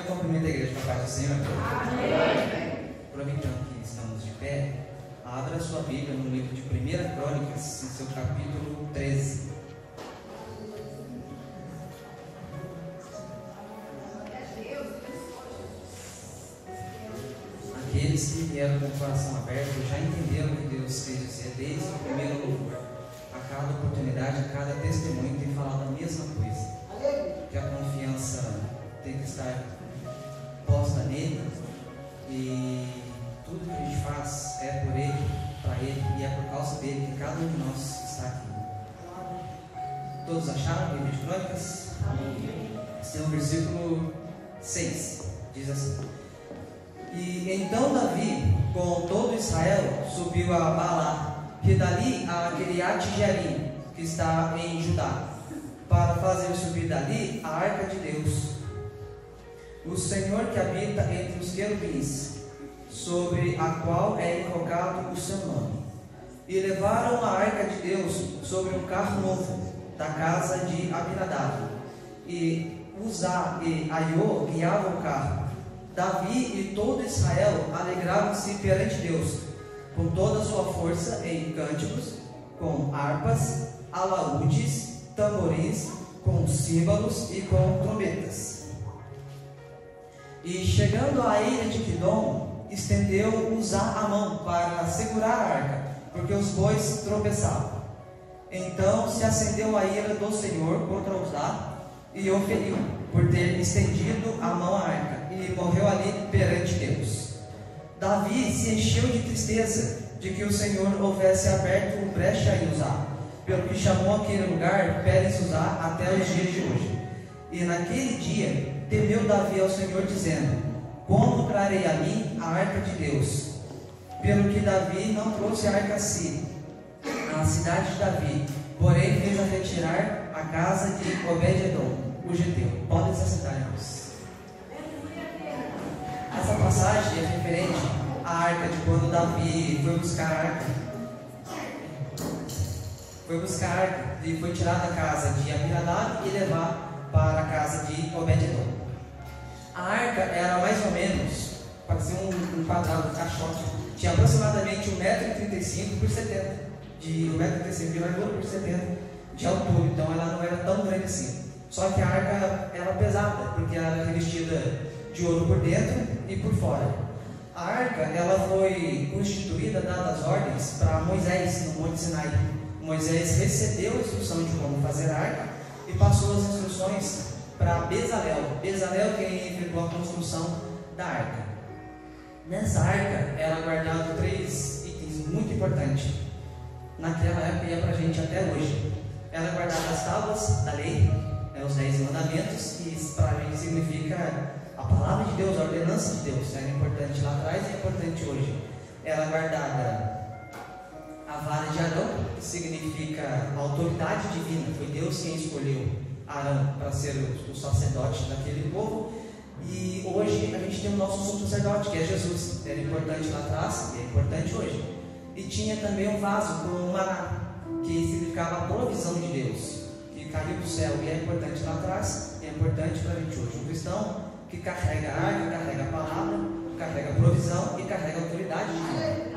cumprimento a igreja com a paz do Senhor. Amém. Aproveitando que estamos de pé, abra sua Bíblia no livro de 1 Crônicas, em seu capítulo 13. Aqueles que vieram com o coração aberto já entenderam que Deus fez dizer desde o primeiro louvor. A cada oportunidade, a cada testemunho tem falado a mesma coisa. Que a confiança tem que estar posta nele, e tudo que a gente faz é por ele, para ele, e é por causa dele que cada um de nós está aqui. Todos acharam o livro de Crônicas? Esse é o versículo 6, diz assim: E então Davi, com todo Israel, subiu a Baalá, que dali a Kiriat-Jearim, que está em Judá, para fazer subir dali a arca de Deus, o Senhor que habita entre os querubins, sobre a qual é invocado o seu nome. E levaram a arca de Deus sobre um carro novo da casa de Abinadab, e Uzá e Aiô guiavam o carro. Davi e todo Israel alegravam-se perante Deus com toda a sua força em cânticos, com harpas, alaúdes, tamborins, com símbolos e com trombetas. E chegando à ilha de Quidom, estendeu Uzá a mão para segurar a arca, porque os bois tropeçavam. Então se acendeu a ira do Senhor contra Uzá e o feriu, por ter estendido a mão à arca, e morreu ali perante Deus. Davi se encheu de tristeza de que o Senhor houvesse aberto brecha em Uzá, pelo que chamou aquele lugar Pérez-Uzá até os dias de hoje. E naquele dia temeu Davi ao Senhor, dizendo: Como trarei a mim a arca de Deus? Pelo que Davi não trouxe a arca a si, à cidade de Davi, porém fez a retirar a casa de Obed-edom, o geteu. Podem se assentar, irmãos. Essa passagem é referente à arca de quando Davi foi buscar a arca. Foi buscar a arca e foi tirar da casa de Abinadab e levar para a casa de Obed-edom. A arca era mais ou menos, parecia um quadrado, um caixote, tinha aproximadamente 1,35 m por 70 m, de 1,35 m de largura por 70 m de altura, então ela não era tão grande assim. Só que a arca era pesada, porque ela era revestida de ouro por dentro e por fora. A arca ela foi constituída, dadas as ordens para Moisés no Monte Sinai. Moisés recebeu a instrução de como fazer a arca e passou as instruções para Bezalel. Bezalel quem efetuou a construção da arca. Nessa arca era guardado 3 itens muito importantes. Naquela época e é para a gente até hoje. Era guardada as tábuas da lei, os 10 mandamentos, que para a gente significa a palavra de Deus, a ordenança de Deus. Era importante lá atrás e é importante hoje. Era guardada a vara de Arão, que significa a autoridade divina. Foi Deus quem escolheu Arão para ser o sacerdote daquele povo. E hoje a gente tem o nosso sumo sacerdote, que é Jesus. Era importante lá atrás e é importante hoje. E tinha também um vaso com um maná, que significava a provisão de Deus, que caiu do céu, e é importante lá atrás e é importante para a gente hoje. Um cristão que carrega a arca, carrega a palavra, carrega a provisão e carrega a autoridade divina.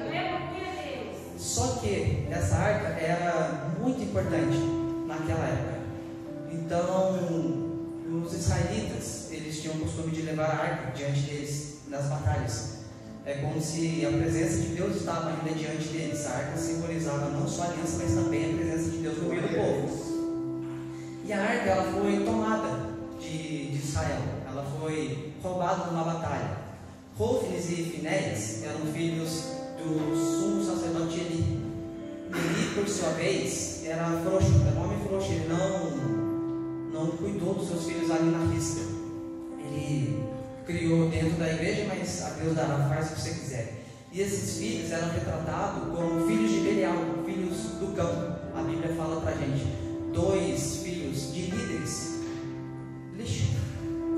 Só que essa arca era muito importante naquela época. Então, os israelitas, eles tinham o costume de levar a arca diante deles nas batalhas. É como se a presença de Deus estava ainda diante deles. A arca simbolizava não só a aliança, mas também a presença de Deus no meio do povo. E a arca ela foi tomada de Israel. Ela foi roubada numa batalha. Hófnis e Finéias eram filhos do sumo sacerdote Eli. Eli, por sua vez, era frouxo, era um homem frouxo. Ele não cuidou dos seus filhos ali na risca. Ele criou dentro da igreja, mas a Deus dará, faz o que você quiser. E esses filhos eram retratados como filhos de Belial, filhos do campo. A Bíblia fala pra gente: 2 filhos de líderes, lixo.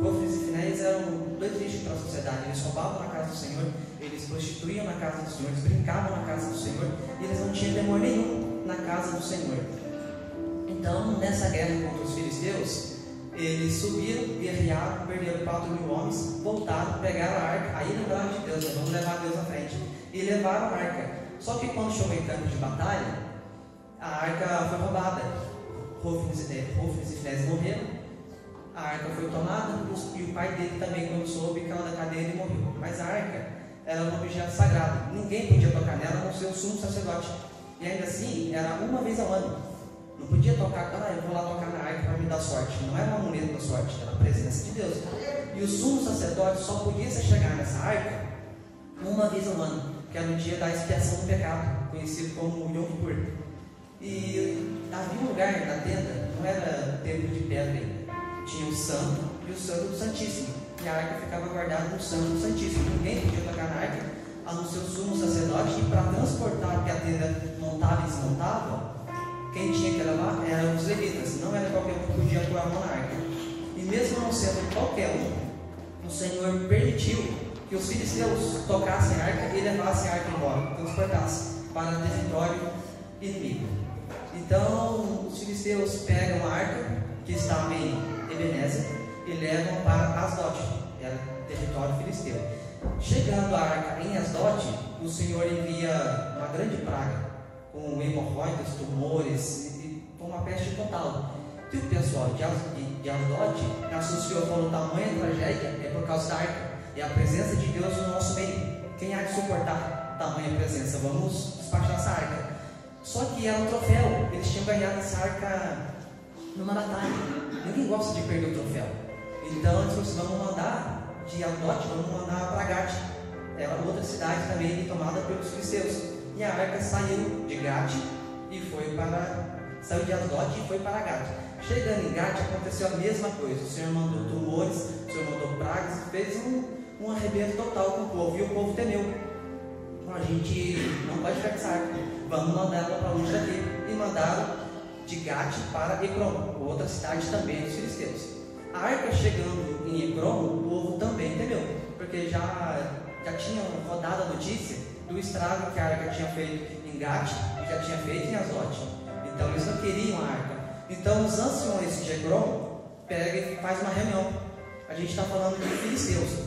Hófnis e Finéias eram 2 lixos para a sociedade. Eles roubavam na casa do Senhor, eles prostituíam na casa do Senhor, eles brincavam na casa do Senhor, e eles não tinham temor nenhum na casa do Senhor. Então, nessa guerra contra os filisteus, eles subiram, guerrearam, perderam 4.000 homens, voltaram, pegaram a arca, aí lembraram de Deus, né? Vamos levar Deus à frente. E levaram a arca. Só que quando chegou em campo de batalha, a arca foi roubada. Hófnis e Finéias morreram, a arca foi tomada, e o pai dele também, quando soube, caiu da cadeira e morreu. Mas a arca era um objeto sagrado, ninguém podia tocar nela, a não ser o sumo sacerdote. E ainda assim, era uma vez ao ano. Não podia tocar, eu vou lá tocar na arca para me dar sorte. Não era um amuleto da sorte, era a presença de Deus. E o sumo sacerdote só podia se chegar nessa arca uma vez ao ano, que era o dia da expiação do pecado, conhecido como Yom Kippur. E havia um lugar na tenda, não era templo de pedra ainda, tinha o santo e o santo do Santíssimo, e a arca ficava guardada no santo do Santíssimo. Ninguém podia tocar na arca, a não ser o sumo sacerdote, e para transportar, porque a tenda montava e desmontava, quem tinha que levar eram os levitas, não era qualquer um que podia pôr a mão na arca. E mesmo não sendo qualquer um, o Senhor permitiu que os filisteus tocassem a arca e levassem a arca embora, transportassem para o território inimigo. Então os filisteus pegam a arca que estava em Ebenezer e levam para Asdod, era território filisteu. Chegando a arca em Asdod, o Senhor envia uma grande praga, com hemorroidas, tumores e uma peste total. E o pessoal de Asdod associou, falou: tamanha tragédia é por causa da arca, é a presença de Deus no nosso meio. Quem há de suportar tamanha presença? Vamos despachar essa arca. Só que era um troféu, eles tinham ganhado essa arca numa batalha. Ninguém gosta de perder o troféu. Então eles falaram: vamos mandar de Asdod, vamos mandar para Gate. Era outra cidade também tomada pelos filisteus. E a arca saiu de Gate e saiu de Asdod e foi para Gate. Chegando em Gate, aconteceu a mesma coisa. O Senhor mandou tumores, o Senhor mandou pragas e fez um arrebento total com o povo. E o povo temeu. A gente não pode ficar com essa arca, vamos mandar ela para longe daqui. E mandaram de Gate para Ecrom, outra cidade também dos filisteus. A arca chegando em Ecrom, o povo também temeu, porque já tinham rodado a notícia do estrago que a arca tinha feito em Gate e já tinha feito em Asdod. Então eles não queriam a arca. Então os anciões de Ecrom pegam e fazem uma reunião. A gente está falando de filisteus,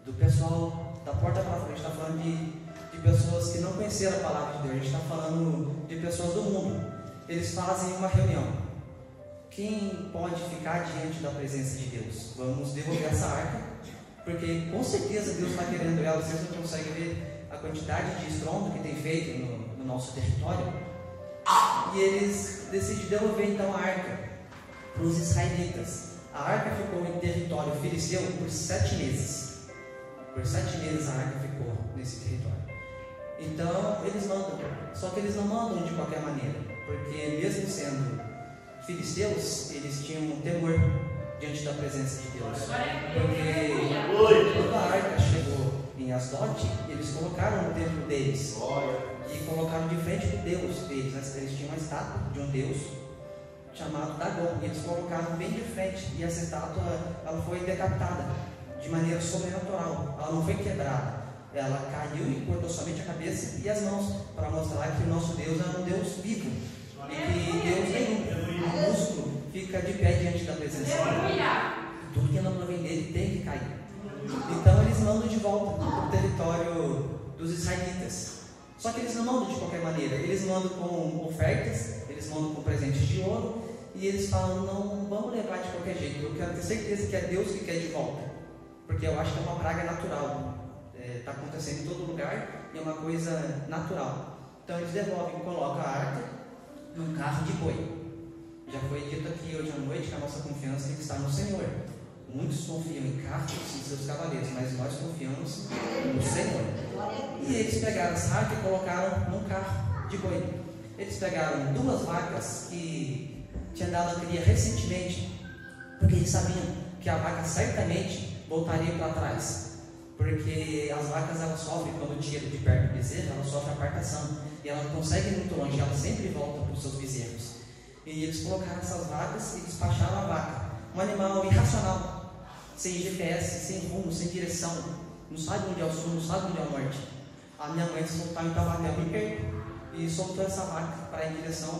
do pessoal da porta para frente, está falando de pessoas que não conheceram a palavra de Deus, a gente está falando de pessoas do mundo. Eles fazem uma reunião. Quem pode ficar diante da presença de Deus? Vamos devolver essa arca, porque com certeza Deus está querendo ela. Vocês não conseguem ver a quantidade de estrondo que tem feito no nosso território. E eles decidem devolver então a arca para os israelitas. A arca ficou em território filisteu por 7 meses. Por 7 meses a arca ficou nesse território. Então eles mandam, só que eles não mandam de qualquer maneira, porque mesmo sendo filisteus, eles tinham um temor diante da presença de Deus. Porque quando a arca chegou em Asdod, eles colocaram no templo deles e colocaram de frente para o Deus deles. Eles tinham uma estátua de um Deus chamado Dagon, e eles colocaram bem de frente, e essa estátua ela foi decapitada de maneira sobrenatural, ela não foi quebrada, ela caiu e cortou somente a cabeça e as mãos, para mostrar que o nosso Deus é um Deus vivo, e que Deus nenhum músculo fica de pé diante da presença dele. Tudo que não provém dele tem que cair. Então eles mandam de volta para o território dos israelitas. Só que eles não mandam de qualquer maneira, eles mandam com ofertas, eles mandam com presentes de ouro, e eles falam: não vamos levar de qualquer jeito, eu quero ter certeza que é Deus que quer de volta, porque eu acho que é uma praga natural, está acontecendo em todo lugar e é uma coisa natural. Então eles devolvem, colocam a arca num carro de boi. Já foi dito aqui hoje à noite que a nossa confiança tem que estar no Senhor. Muitos confiam em carros e seus cavaleiros, mas nós confiamos no Senhor. E eles pegaram essa arca e colocaram num carro de boi. Eles pegaram 2 vacas que tinham dado a cria recentemente, porque eles sabiam que a vaca certamente voltaria para trás, porque as vacas elas sofrem quando tiram de perto do bezerro, elas sofrem apartação e elas não conseguem ir muito longe, elas sempre voltam para os seus bezerros. E eles colocaram essas vacas e despacharam a vaca, um animal irracional, sem GPS, sem rumo, sem direção, não sabe onde é o sul, não sabe onde é o norte. A minha mãe soltou em Taubaté, bem perto, e soltou essa vaca para ir em direção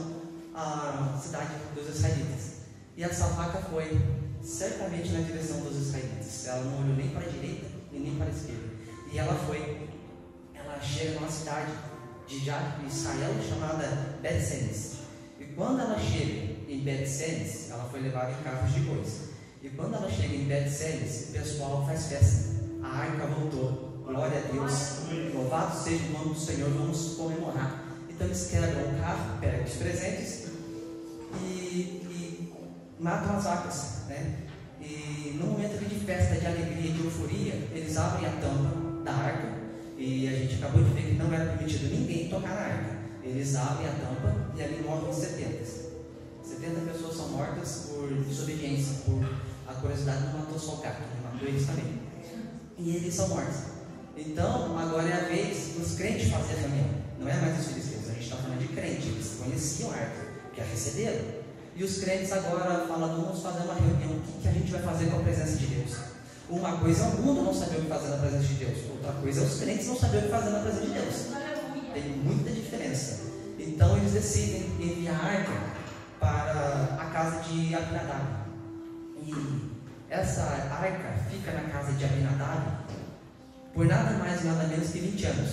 à cidade dos israelitas. E essa vaca foi certamente na direção dos israelitas. Ela não olhou nem para a direita e nem para a esquerda. E ela chega numa cidade de Israel chamada Bet-Semes. E quando ela chega em Bet-Semes, ela foi levada em carros de bois. E quando ela chega em Bet-Semes, o pessoal faz festa. A arca voltou. Glória a Deus. Louvado seja o nome do Senhor. Vamos comemorar. Então eles quebram o carro, pegam os presentes e matam as vacas, né? E no momento de festa, de alegria, de euforia, eles abrem a tampa da arca. E a gente acabou de ver que não era permitido ninguém tocar na arca. Eles abrem a tampa e ali morrem 70. 70 pessoas são mortas por desobediência, por a curiosidade não matou só o gato, matou eles também. E eles são mortos. Então, agora é a vez dos crentes fazer a reunião. Não é mais os filisteus, a gente está falando de crente. Eles conheciam a arca, que a receberam. E os crentes agora falam: vamos fazer uma reunião. O que a gente vai fazer com a presença de Deus? Uma coisa é o mundo não saber o que fazer na presença de Deus. Outra coisa é os crentes não saber o que fazer na presença de Deus. Tem muita diferença. Então eles decidem enviar a arca para a casa de Abinadab. E essa arca fica na casa de Abinadab por nada mais e nada menos que 20 anos.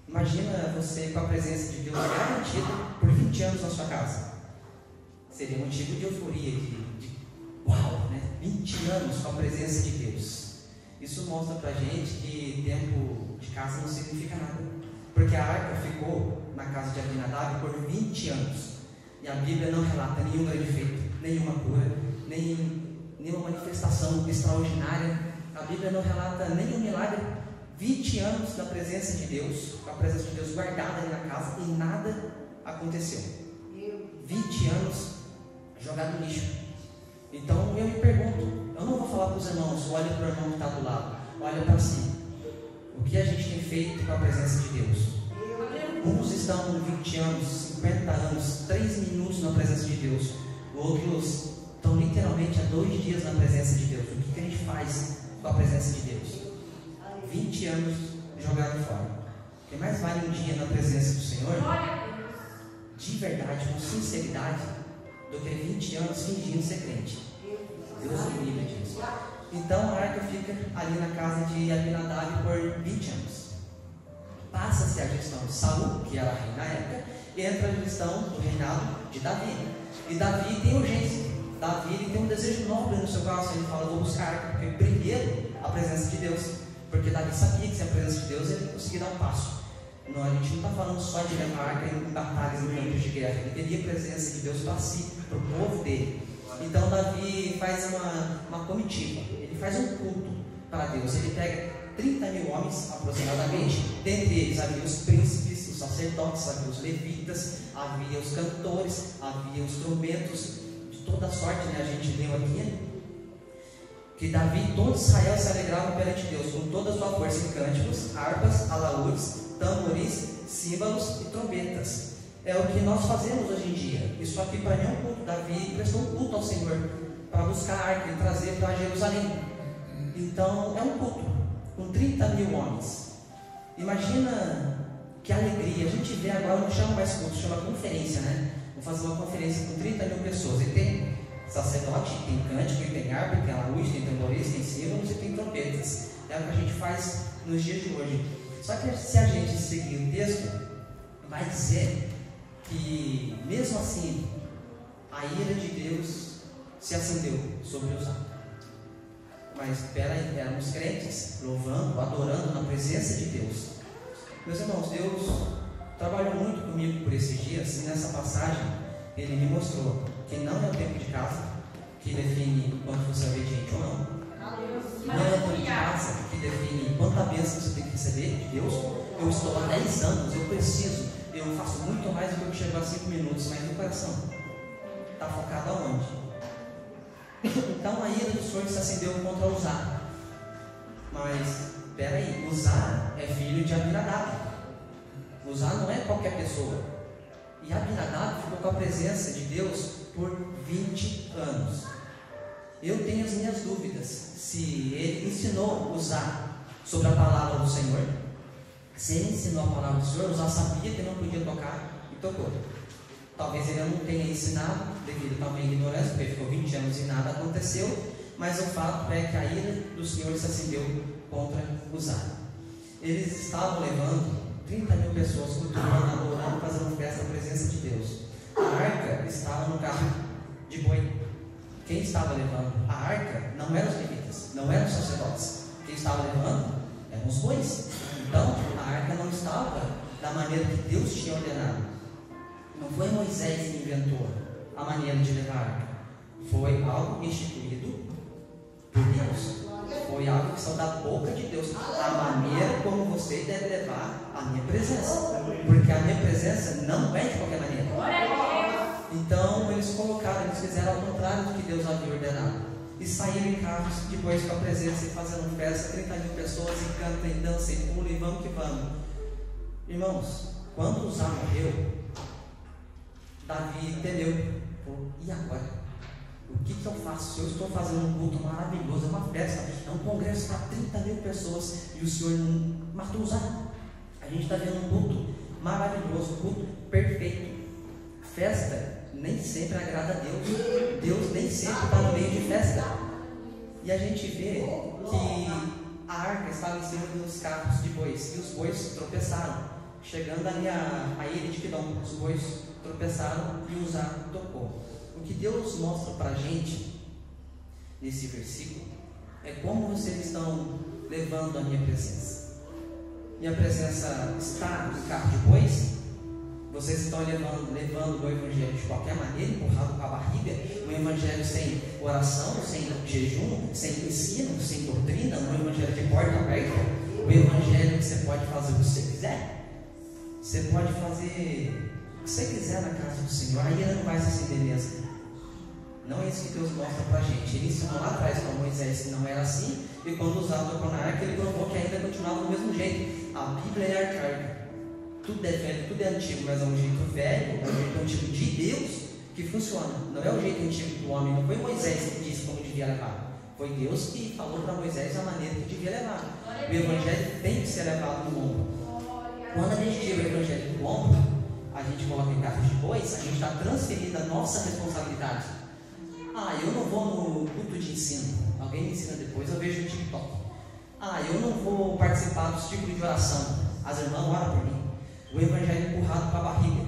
Imagina você com a presença de Deus garantida por 20 anos na sua casa. Seria um motivo de euforia, de uau, né? 20 anos com a presença de Deus. Isso mostra pra gente que tempo de casa não significa nada. Porque a arca ficou na casa de Abinadab por 20 anos. E a Bíblia não relata nenhum grande feito, nenhuma cura, nenhuma manifestação extraordinária. A Bíblia não relata nenhum milagre. 20 anos da presença de Deus, com a presença de Deus guardada ali na casa, e nada aconteceu. 20 anos jogado no lixo. Então eu me pergunto, eu não vou falar para os irmãos: olha para o irmão que está do lado, olha para si. O que a gente tem feito com a presença de Deus? Uns estão 20 anos, 50 anos, 3 minutos na presença de Deus. Outros estão literalmente há 2 dias na presença de Deus. O que a gente faz com a presença de Deus? 20 anos jogado fora. O que mais vale um dia na presença do Senhor, de verdade, com sinceridade, do que 20 anos fingindo ser crente. Deus me livre disso. Então a arca fica ali na casa de Abinadab por 20 anos. Passa-se a gestão de Saul, que era rei na época, e entra a gestão do reinado de Davi. E Davi tem urgência. Davi tem um desejo nobre no seu coração. Ele fala: vou buscar a arca, porque primeiro a presença de Deus. Porque Davi sabia que sem a presença de Deus ele conseguia dar um passo. Não, a gente não está falando só de levar a arca em batalhas, em campos de guerra. Ele queria a presença de Deus para si, para o povo dele. Então Davi faz uma comitiva. Ele faz um culto para Deus. Ele pega 30 mil homens aproximadamente. Dentre eles havia os príncipes, os sacerdotes, havia os levitas, havia os cantores, havia os trombetos de toda sorte, né? A gente leu aqui que Davi e todo Israel se alegravam perante Deus com toda a sua força em cânticos, harpas, alaúdes, tamboris, símbolos e trombetas. É o que nós fazemos hoje em dia. Isso aqui para mim é um culto. Davi prestou um culto ao Senhor para buscar a arca e trazer para Jerusalém. Então é um culto com 30 mil homens. Imagina que alegria. A gente vê agora, não chama mais culto, chama conferência, né? Vou fazer uma conferência com 30 mil pessoas. E tem sacerdote, tem cântico, tem harpa, tem alaúde, tem tamboris, tem símbolos e tem trombetas. É o que a gente faz nos dias de hoje. Só que se a gente seguir o texto, vai dizer que mesmo assim a ira de Deus se acendeu sobre os atos. Mas espera aí, éramos crentes louvando, adorando na presença de Deus. Meus irmãos, Deus trabalhou muito comigo por esses dias, e nessa passagem Ele me mostrou que não é o tempo de casa que define quanto você é obediente ou não. Não é o tempo de casa que define quanta bênção você tem que receber de Deus. Eu estou há 10 anos, eu faço muito mais do que eu chego a 5 minutos, mas no coração está focado aonde? Então a ira do Senhor se acendeu contra Uzá. Mas, peraí, Uzá é filho de Abinadab. Uzá não é qualquer pessoa. E Abinadab ficou com a presença de Deus por 20 anos. Eu tenho as minhas dúvidas se ele ensinou Uzá sobre a palavra do Senhor. Se ele ensinou a palavra do Senhor, Uzá sabia que não podia tocar e tocou. Talvez ele não tenha ensinado, devido também à ignorância, porque ficou 20 anos e nada aconteceu, mas o fato é que a ira do Senhor se acendeu contra Uzá. Eles estavam levando 30 mil pessoas cultuando, adorando, fazendo festa na presença de Deus. A arca estava no carro de boi. Quem estava levando a arca não eram os levitas, não eram os sacerdotes. Quem estava levando eram os bois. Então a arca não estava da maneira que Deus tinha ordenado. Não foi Moisés que inventou a maneira de levar a arca. Foi algo instituído por Deus. Foi algo que saiu da boca de Deus. A maneira como você deve levar a minha presença. Porque a minha presença não é de qualquer maneira. Então eles colocaram, eles fizeram ao contrário do que Deus havia ordenado. E saíram em carros depois com a presença e fazendo festa, 30 mil pessoas, e cantam, e dançam, e pulam, e vamos que vamos. Irmãos, quando Uzá morreu, Davi temeu. E agora? O que eu faço? Se eu estou fazendo um culto maravilhoso, é uma festa, é um congresso para 30 mil pessoas, e o Senhor não matou Uzá. A gente está vendo um culto maravilhoso, um culto perfeito. Festa nem sempre agrada a Deus. Deus nem sempre está no meio de festa. E a gente vê que a arca estava em cima dos carros de bois, e os bois tropeçaram, chegando ali a ilha de Quidom. Os bois tropeçaram e Uzá tocou. O que Deus mostra para a gente nesse versículo é como vocês estão levando a minha presença. Minha presença está no carro de bois? Vocês estão levando o evangelho de qualquer maneira, empurrado com a barriga, um evangelho sem oração, sem jejum, sem ensino, sem doutrina, um evangelho de porta aberta, um evangelho que você pode fazer o que você quiser. Você pode fazer o que você quiser na casa do Senhor, a ira não vai se acender mesmo. Não é isso que Deus mostra para a gente. Ele ensinou lá atrás para Moisés que não era assim, e quando usava tocou na arca, ele provou que ainda continuava do mesmo jeito. A Bíblia é arcaica. Tudo é velho, tudo é antigo, mas é um jeito velho, é um jeito antigo de Deus que funciona. Não é o jeito antigo do homem. Não foi Moisés que disse como devia levar. Foi Deus que falou para Moisés a maneira que devia levar. O evangelho tem que ser levado no ombro. Quando a gente tira o evangelho do ombro, a gente coloca em carros de bois, a gente está transferindo a nossa responsabilidade. Eu não vou no culto de ensino. Alguém me ensina depois, eu vejo no TikTok. Eu não vou participar dos tipos de oração. As irmãs oram por mim. O evangelho empurrado para a barriga.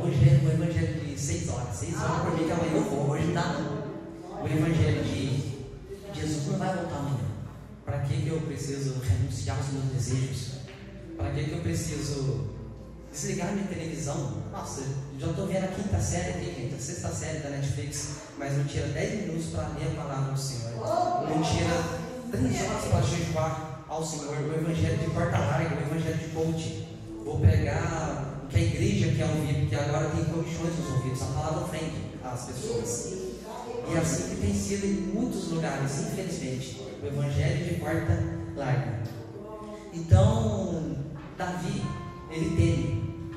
Hoje é o evangelho de 6 horas. 6 horas por mim que amanhã eu vou. Hoje não dá não. O evangelho de Jesus não vai voltar amanhã. Para que eu preciso renunciar aos meus desejos? Para que eu preciso desligar minha televisão? Nossa, já estou vendo a 5ª série aqui, gente, a 6ª série da Netflix, mas não tira 10 minutos para ler a palavra do Senhor. Não tira 3 horas para jejuar ao Senhor. O evangelho de porta larga, o evangelho de coach. Vou pregar o que a igreja quer ouvir, porque agora tem comichões nos ouvidos, a palavra ofende as pessoas. E é assim que tem sido em muitos lugares, infelizmente, o evangelho de porta larga. Então, Davi, ele teme,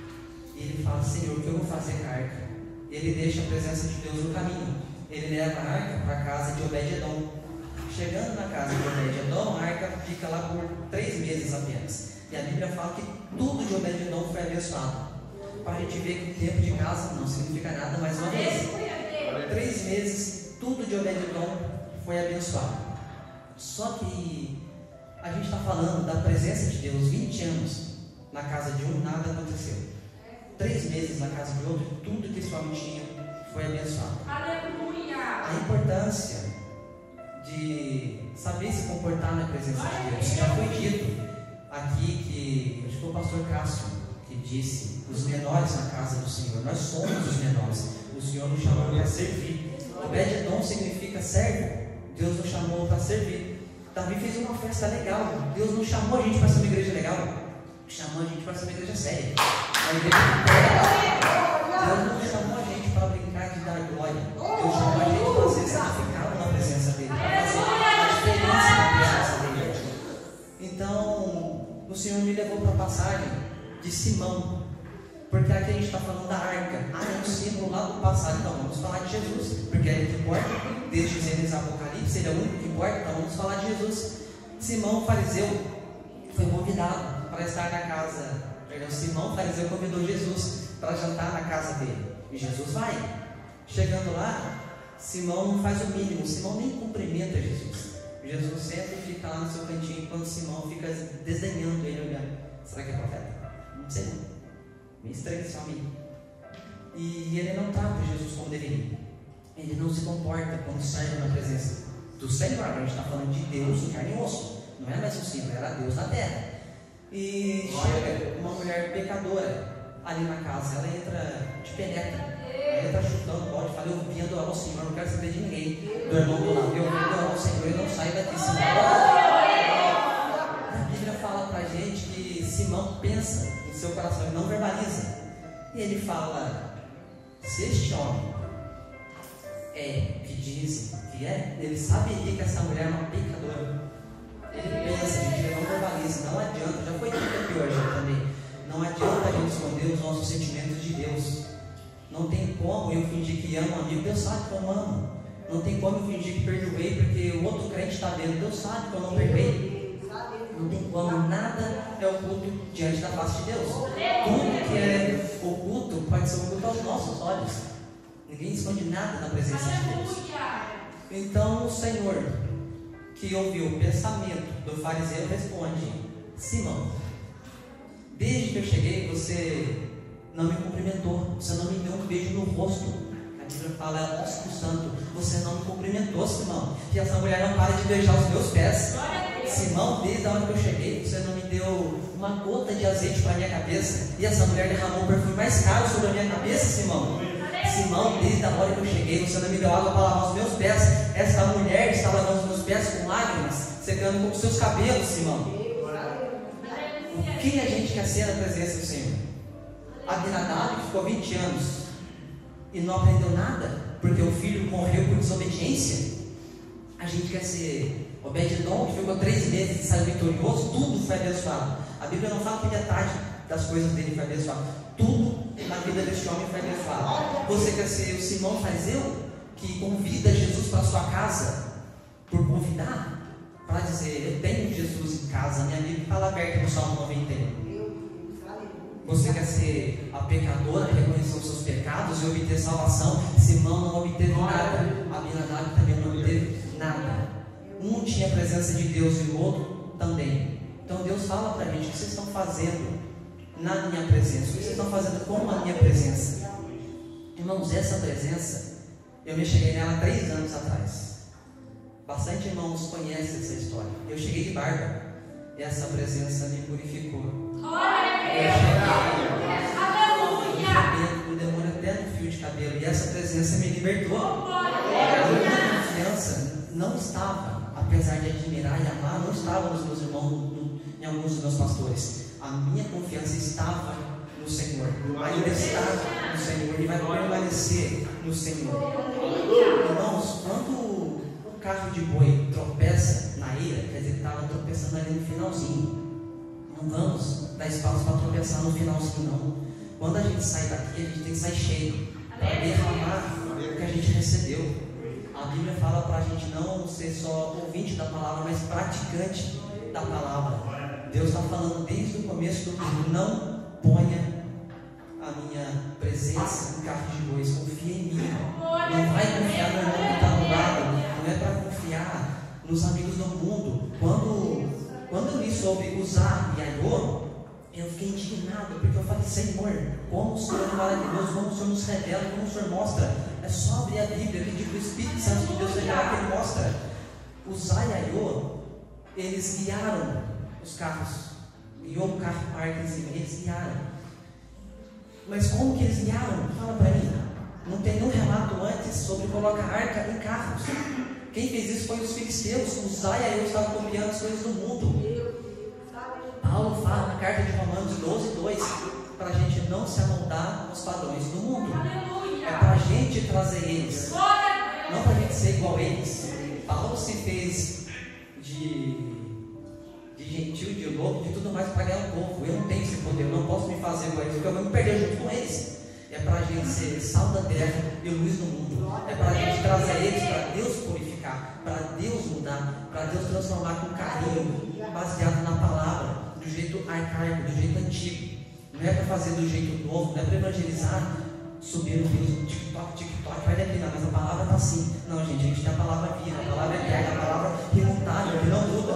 e ele fala: Senhor, o que eu vou fazer com a arca? Ele deixa a presença de Deus no caminho. Ele leva a arca para a casa de Obed-edom. Chegando na casa de Obed-edom, a arca fica lá por 3 meses apenas. E a Bíblia fala que tudo de Obed-edom foi abençoado. Para a gente ver que o tempo de casa não significa nada, mais uma vez. 3 meses, tudo de Obed-edom foi abençoado. Só que a gente está falando da presença de Deus. 20 anos na casa de um, nada aconteceu. 3 meses na casa de outro, tudo que esse homem tinha foi abençoado. Aleluia! A importância de saber se comportar na presença de Deus. Já foi dito aqui que, acho que foi o pastor Cássio que disse: os menores na casa do Senhor. Nós somos os menores. O Senhor nos chamou para servir. Obed-edom significa servo. Deus nos chamou para servir. Davi fez uma festa legal. Deus não chamou a gente para ser uma igreja legal, chamou a gente para ser uma igreja séria. Uma igreja que Deus não chamou a gente para brincar de dar glória. Deus chamou a gente para ser santificado na presença dele, para fazer a diferença na presença dele. Então, o Senhor me levou para a passagem de Simão, porque aqui a gente está falando da arca. É um símbolo lá do passado. Então vamos falar de Jesus, porque é ele que importa. Desde Gênesis Apocalipse, ele é o único que importa. Então vamos falar de Jesus. Simão, fariseu, foi convidado para estar na casa. Simão, fariseu, convidou Jesus para jantar na casa dele. E Jesus vai. Chegando lá, Simão não faz o mínimo, Simão nem cumprimenta Jesus. Jesus senta e fica lá no seu cantinho, enquanto Simão fica desdenhando ele, olhando. Será que é profeta? Não sei não. Meio estranho esse homem. E ele não trata Jesus como deveria. Ele não se comporta como serve na presença do Senhor. A gente está falando de Deus em carne e osso. Não é mais um símbolo, era Deus da terra. E chega uma mulher pecadora ali na casa. Ela entra de penetra. Ela entra chutando, pode falar, eu vim adorar ao Senhor, não quero saber de ninguém. Do irmão do lado, eu vim adorar ao Senhor e não saio daqui. A Bíblia fala pra gente que Simão pensa em seu coração, ele não verbaliza. E ele fala, se este homem que dizem que ele saberia que essa mulher é uma pecadora. Ele pensa, ele não verbaliza, não adianta, já foi dito aqui hoje também, não adianta a gente esconder os nossos sentimentos de Deus. Não tem como eu fingir que amo um amigo, Deus sabe que eu amo. Não tem como eu fingir que perdoei porque o outro crente está vendo, Deus sabe que eu não perdoei. Não tem como, nada é oculto diante da face de Deus. Tudo que é oculto pode ser oculto aos nossos olhos. Ninguém esconde nada na presença de Deus. Então o Senhor, que ouviu o pensamento do fariseu, responde: Simão, desde que eu cheguei você não me cumprimentou, você não me deu um beijo no rosto. A Bíblia fala, é o Espírito Santo, você não me cumprimentou, Simão. E essa mulher não para de beijar os meus pés. Simão, desde a hora que eu cheguei, você não me deu uma gota de azeite para a minha cabeça. E essa mulher derramou o perfume mais caro sobre a minha cabeça, Simão. Simão, desde a hora que eu cheguei, você não me deu água para lavar os meus pés. Esta mulher está lavando os meus pés com lágrimas, secando com os seus cabelos, Simão. O que a gente quer ser na presença do Senhor? Abinadab, que ficou 20 anos e não aprendeu nada, porque o filho morreu por desobediência. A gente quer ser Obed-Edom, que ficou 3 meses e saiu vitorioso, tudo foi abençoado. A Bíblia não fala que metade das coisas dele foi abençoado, tudo na vida deste homem foi abençoado. Você quer ser o Simão fariseu, que convida Jesus para sua casa, por convidar, para dizer, eu tenho Jesus em casa, minha Bíblia fala aberta no Salmo 91. Você quer ser a pecadora, reconhecer os seus pecados e obter salvação? Simão não obteve nada, Abinadab também não obteve nada. Um tinha a presença de Deus e o outro também. Então Deus fala para a gente: o que vocês estão fazendo na minha presença? O que vocês estão fazendo com a minha presença? Irmãos, essa presença, eu me cheguei nela 3 anos atrás. Bastante irmãos conhecem essa história. Eu cheguei de barba, e essa presença me purificou. O demônio até no fio de cabelo, e essa presença me libertou. A minha confiança não estava, apesar de admirar e amar, não estava nos meus irmãos, em alguns dos meus pastores. A minha confiança estava no Senhor, ainda está no Senhor e vai permanecer no Senhor. Irmãos, quando o carro de boi tropeça na ira, quer dizer que estava tropeçando ali no finalzinho. Não vamos dar espaço para tropeçar no finalzinho, não. Quando a gente sai daqui, a gente tem que sair cheio para derramar o que a gente recebeu. A Bíblia fala para a gente não ser só ouvinte da palavra, mas praticante da palavra. Deus está falando desde o começo do livro: não ponha a minha presença em carro de bois, confia em mim. Não vai confiar no irmão que está do lado, não é para confiar nos amigos do mundo. Quando eu li sobre usar e Aiô, eu fiquei indignado, porque eu falei: Senhor, como o Senhor é maravilhoso, como o Senhor nos revela, como o Senhor mostra. É só abrir a Bíblia, pedir para o Espírito Santo de Deus revelar que Ele mostra. Usar e Aiô, eles guiaram os carros, guiou um carro parque em cima, eles guiaram. Mas como que eles guiaram? Fala para mim. Não tem nenhum relato antes sobre colocar arca em carros. Quem fez isso foi os filisteus. Uzá e Aiô estavam copiando as coisas do mundo. Paulo fala na carta de Romanos 12:2 para a gente não se amoldar aos padrões do mundo. É para a gente trazer eles, não para a gente ser igual a eles. Paulo se fez de gentil, de louco, de tudo mais para ganhar o povo. Eu não tenho esse poder, eu não posso me fazer igual a eles, porque eu vou me perder junto com eles. É para a gente ser sal da terra e luz do mundo. É para a gente trazer eles para Deus purificar, para Deus mudar, para Deus transformar com carinho, baseado na palavra, do jeito arcaico, do jeito antigo. Não é para fazer do jeito novo, não é para evangelizar subiram vídeos no TikTok, vai declinar, mas a palavra está assim. Não, gente, a gente tem a palavra viva, a palavra eterna, a palavra imutável, que não muda.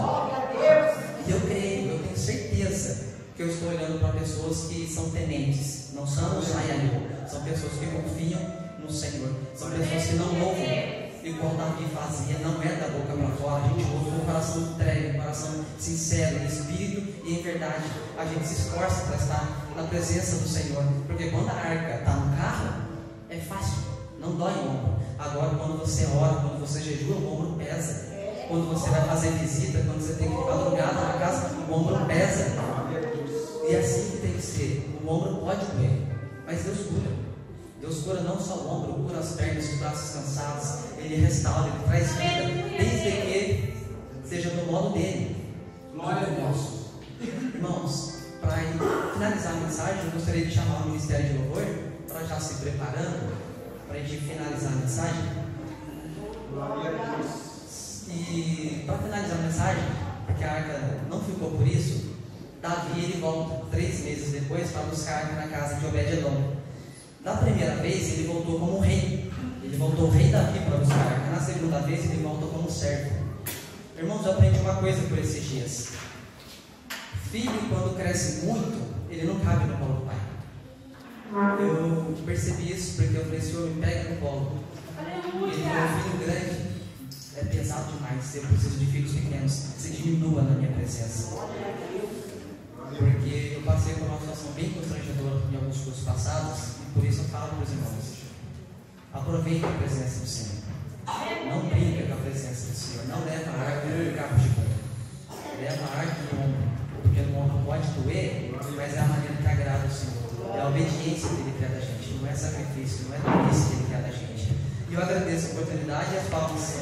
E eu creio, eu tenho certeza que eu estou olhando para pessoas que são tenentes, não são os Ayahô, são pessoas que confiam no Senhor, são pessoas que não louvam igual Davi fazia, não é da boca para fora, a gente louva com o coração entregue, um coração sincero, em espírito e em verdade. A gente se esforça para estar na presença do Senhor, porque quando a arca está no carro, é fácil, não dói o ombro. Agora, quando você ora, quando você jejua, o ombro pesa. Quando você vai fazer visita, quando você tem que ir madrugada na casa, o ombro pesa. E é assim que tem que ser. O ombro pode doer, mas Deus cura. Deus cura não só o ombro, cura as pernas, os braços cansados. Ele restaura, Ele traz vida, desde que seja do modo dele. Glória a Deus. Irmãos, para finalizar a mensagem, eu gostaria de chamar o Ministério de Louvor para já se preparando, para a gente finalizar a mensagem. Glória a Deus. E para finalizar a mensagem, porque a arca não ficou por isso, Davi ele volta 3 meses depois para buscar a arca na casa de Obed-Edom. Na primeira vez ele voltou como rei, ele voltou rei Davi para buscar a arca. Na segunda vez ele volta como servo. Irmãos, eu aprendi uma coisa por esses dias: filho, quando cresce muito, ele não cabe no colo do pai. Eu percebi isso porque eu falei: Senhor, me pega no colo. Ele é um filho grande, é pesado demais, eu preciso de filhos pequenos, se diminua na minha presença. Porque eu passei por uma situação bem constrangedora em alguns cursos passados, e por isso eu falo para os irmãos: aproveite a presença do Senhor, não brinca com a presença do Senhor, não leva a arca no carro de boa, leva a arca no ombro, porque no ombro pode doer, mas é a maneira que agrada o Senhor, é a obediência que Ele quer da gente, não é sacrifício, não é delícia que Ele quer da gente. E eu agradeço a oportunidade e as palmas.